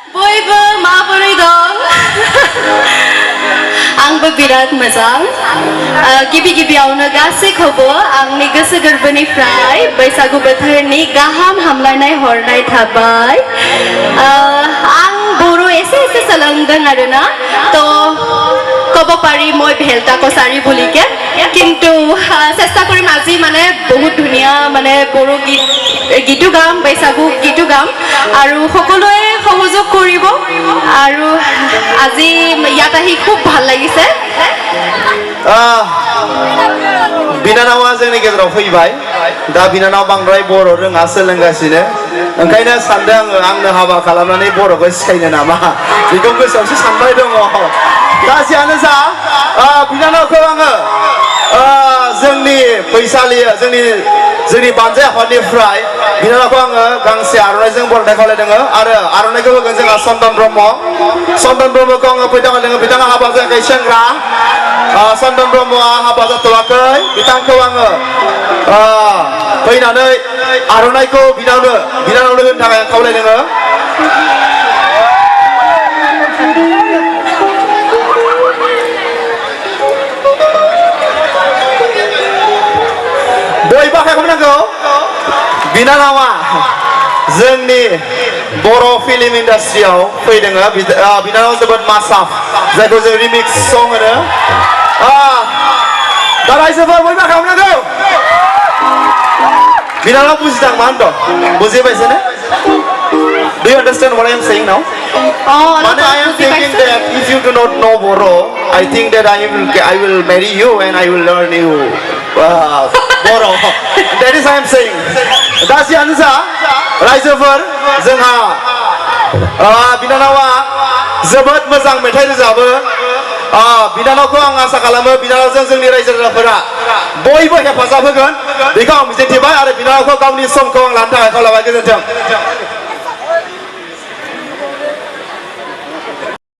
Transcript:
बयबो माबोरै दं? आंबो बिराद मोजां गिबि गिबियावनो गासैखौबो आंनि गोसो गोरबोनिफ्राय बैसागु बोथोरनि गाहाम हामलायनाय हरनाय थाबाय आं बर' एसे एसे सोलोंदों आरोना तो कब पारि मैं भेलता कसारी बुलिके किन्तु চেষ্টা কৰিম আজি মানে বহুত ধুনীয়া মানে বড়ো গীতো গাম बैसागु গীতো গাম আৰু সকলোৱে সহযোগ কৰিব আৰু আজি ইয়াত আহি খুব ভাল লাগিছে बिनानावा जोंनि गेजेराव फैबाय दा बिनानाव बांद्राय बर' रोङा सोलोंगासिनो ओंखायनो सानदों आंनो हाबा खालामनानै बर'खौ सिखायनो नामा बेखौ गोसोआवसो सानबाय दङ दा जियानो जा बिनानावखौ आङो जोंनि फैसालि जोंनि बानजाय आफादनिफ्राय बिनानावखौ आङो गांसे आर'नाइजों बरायनाय खावलायदों आरो आर'नाइखौ होगोन जोंहा चन्दन ब्रह्मखौ आङो फैदों बिथाङा हाबा जायाखै सेंग्रा चन्दन ब्रह्मआ हाबा जाथ'वाखै बिथांखौ आङो फैनानै आर'नाइखौ बिनानावनो होनो थाखाय खावलायदों बयबो आखाइ हमनांगौ बिनानावा जोंनि बर' फिल्म इन्डास्ट्रियाव फैदों बिनानाव जोबोद मासाफ जायखौ जों रिमिक्स सं होनो दा रायजोफोर बयबो आखाइ हमनांगौ बिनानाव बुजिदां मा होनदों बुजिबायसो ने Do you understand what I am saying now? Mane I am thinking that if you do not know Boro, I think that I will marry you and I will learn you Boro. That is I am saying. That's the answer. रायजोफोर जोंहा बिनानावा जोबोद मोजां मेथाइ रोजाबो बिनानावखौ आं आसा खालामो बिनानावजों जोंनि रायजो राजाफोरा बयबो हेफाजाब होगोन बेखौ आं मिजिंथिबाय आरो बिनानावखौ गावनि समखौ आं लानो थाखाय खावलायबाय गोजोन्थों